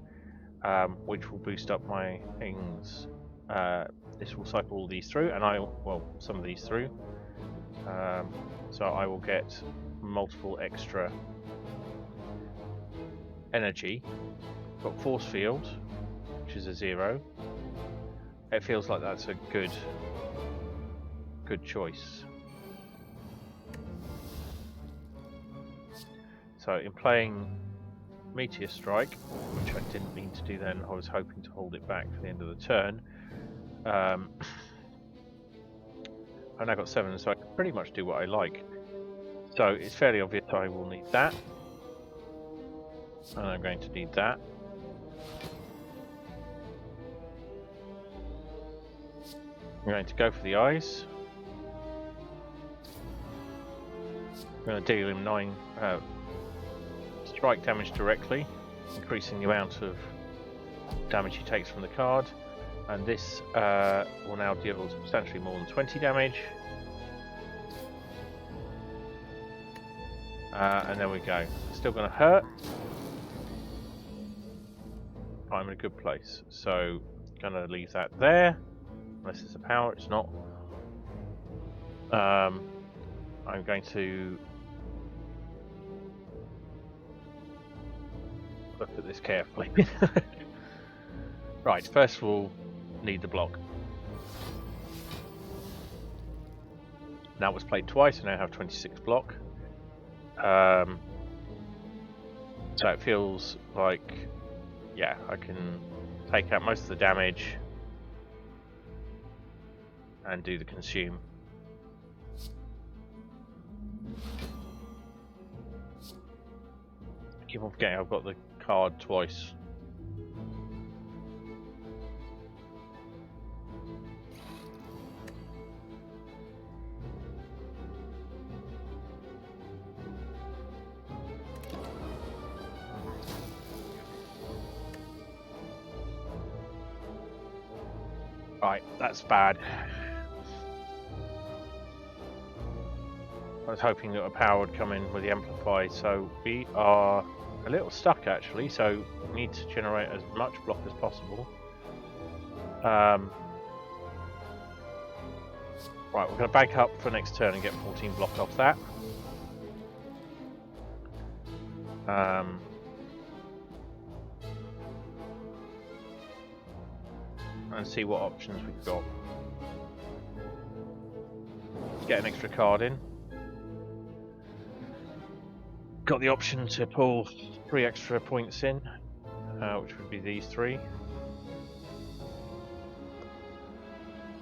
which will boost up my things. This will cycle all these through, and some of these through. So I will get multiple extra energy. Got Force Field, which is a 0. It feels like that's a good choice. So in playing Meteor Strike, which I didn't mean to do then, I was hoping to hold it back for the end of the turn. I've now got 7, so I can pretty much do what I like. So it's fairly obvious I will need that. And I'm going to need that. I'm going to go for the eyes. I'm going to deal him 9 strike damage directly, increasing the amount of damage he takes from the card. And this will now deal substantially more than 20 damage. And there we go. Still going to hurt. I'm in a good place. So, going to leave that there. Unless it's a power, it's not. I'm going to look at this carefully. Right, first of all, need the block. Now it's played twice, I now have 26 block. So it feels like, yeah, I can take out most of the damage and do the consume. I keep on forgetting I've got the card twice. Right, that's bad. I was hoping that a power would come in with the amplify, so we are a little stuck actually, so we need to generate as much block as possible. Right, we're going to bank up for next turn and get 14 block off that. And see what options we've got. Get an extra card in. Got the option to pull 3 extra points in, which would be these 3.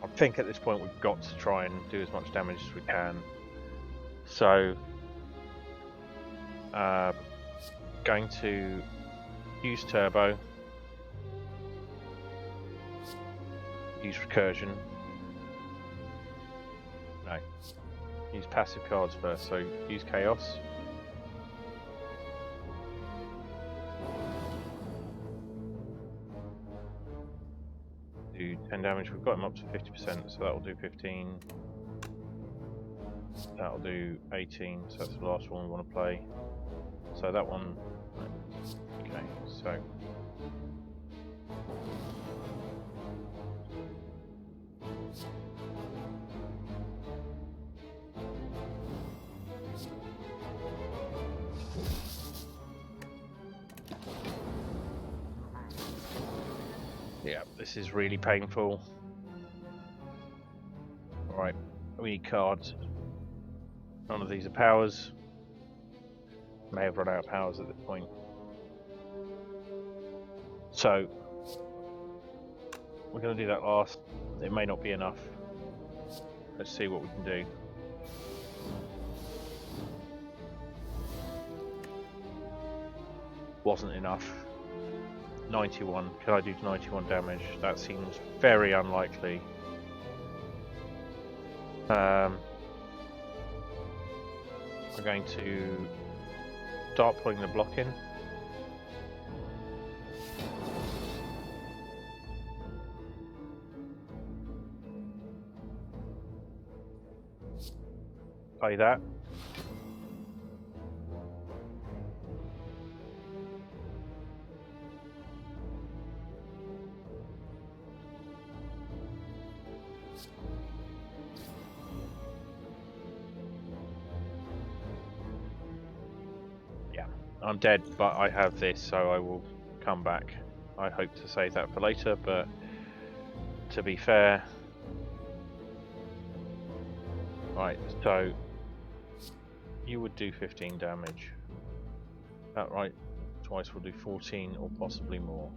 I think at this point we've got to try and do as much damage as we can. So, going to use turbo, use recursion. No, use passive cards first. So use chaos. Do 10 damage. We've got him up to 50%, so that'll do 15. That'll do 18. So that's the last one we want to play. So that one. Okay, so. Yeah, this is really painful. Alright, we need cards. None of these are powers. May have run out of powers at this point. So, we're going to do that last. It may not be enough. Let's see what we can do. Wasn't enough. 91. Can I do 91 damage? That seems very unlikely. We're going to start putting the block in. Play that. I'm dead, but I have this, so I will come back. I hope to save that for later, but to be fair... Right, so... You would do 15 damage. That right, twice will do 14 or possibly more.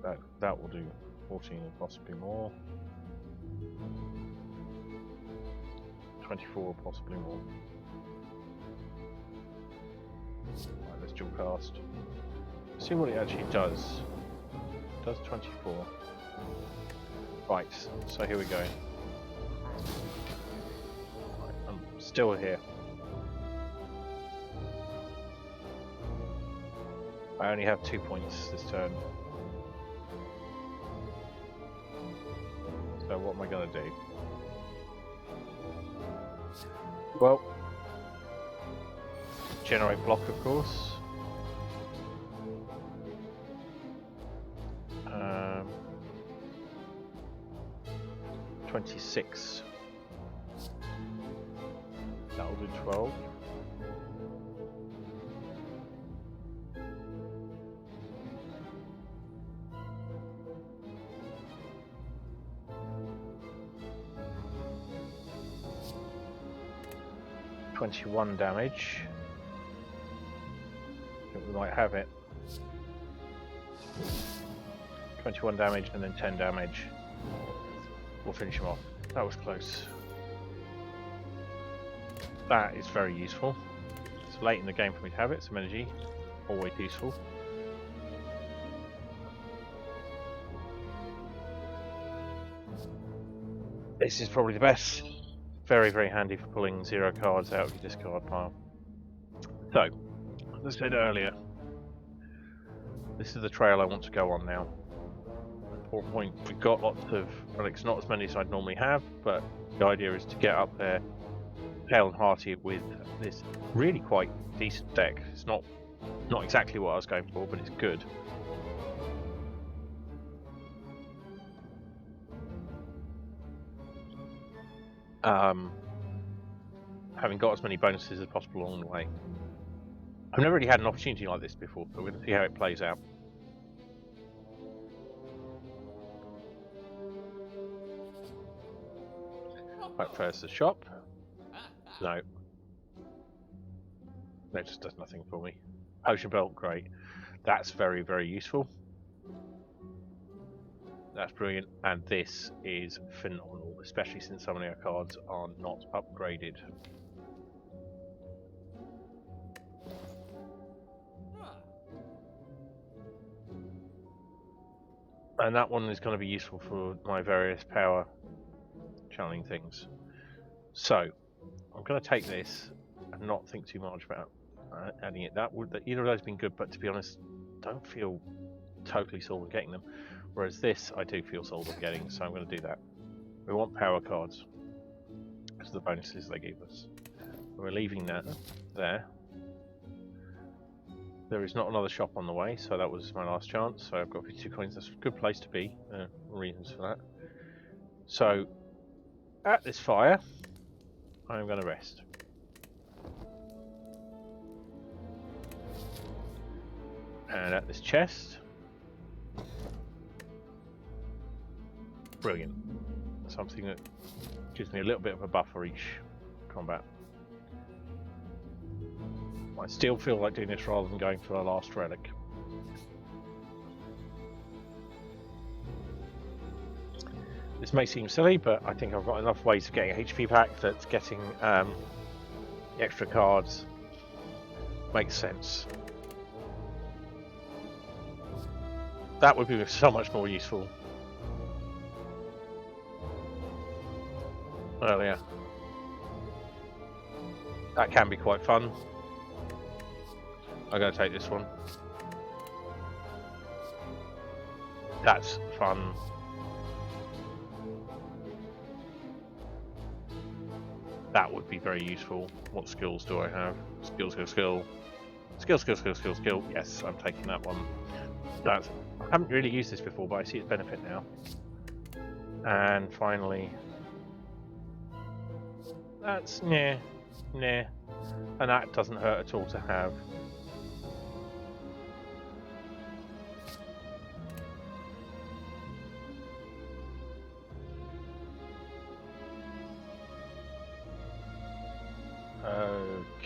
That will do 14 or possibly more. 24 or possibly more. Right, let's dual cast. See what it actually does. It does 24. Right, so here we go. Right, I'm still here. I only have 2 points this turn. So what am I going to do? Well, generate block, of course. 26. That'll do 12. 21 damage. I think we might have it. 21 damage and then 10 damage. We'll finish him off. That was close. That is very useful. It's late in the game for me to have it, some energy. Always useful. This is probably the best. Very, very handy for pulling 0 cards out of your discard pile. So, as I said earlier, this is the trail I want to go on now. Important point, we've got lots of relics, not as many as I'd normally have, but the idea is to get up there hale and hearty with this really quite decent deck. It's not exactly what I was going for, but it's good. Having got as many bonuses as possible along the way. I've never really had an opportunity like this before, but we're going to see how it plays out. Right, first the shop. No. That just does nothing for me. Potion belt, great. That's very, very useful. That's brilliant, and this is phenomenal, especially since some of our cards are not upgraded. And that one is going to be useful for my various power channeling things. So, I'm going to take this and not think too much about adding it. Either of those have been good, but to be honest, don't feel totally sold on getting them. Whereas this, I do feel sold on getting, so I'm going to do that. We want power cards because of the bonuses they give us. We're leaving that there. There is not another shop on the way, so that was my last chance. So I've got 52 coins. That's a good place to be. Reasons for that. So at this fire, I'm going to rest. And at this chest, brilliant. Something that gives me a little bit of a buff for each combat. I still feel like doing this rather than going for a last relic. This may seem silly, but I think I've got enough ways of getting a HP pack that getting the extra cards makes sense. That would be so much more useful earlier. That can be quite fun. I'm going to take this one. That's fun. That would be very useful. What skills do I have? Skill, skill, skill. Skill, skill, skill, skill, skill. Yes, I'm taking that one. I haven't really used this before, but I see its benefit now. And finally, that's nah. And that doesn't hurt at all to have.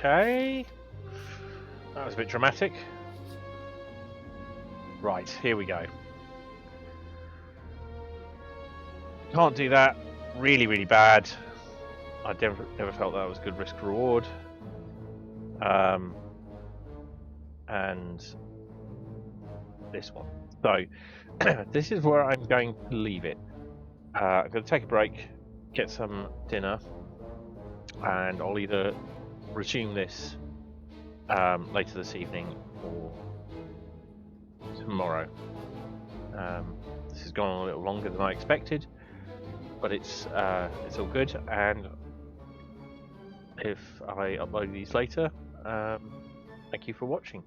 Okay, that was a bit dramatic. Right, here we go. Can't do that. Really, really bad. I never felt that was good risk reward. And this one. So, this is where I'm going to leave it. I'm going to take a break, get some dinner, and I'll either resume this later this evening or tomorrow. This has gone on a little longer than I expected, but it's all good. And if I upload these later, thank you for watching.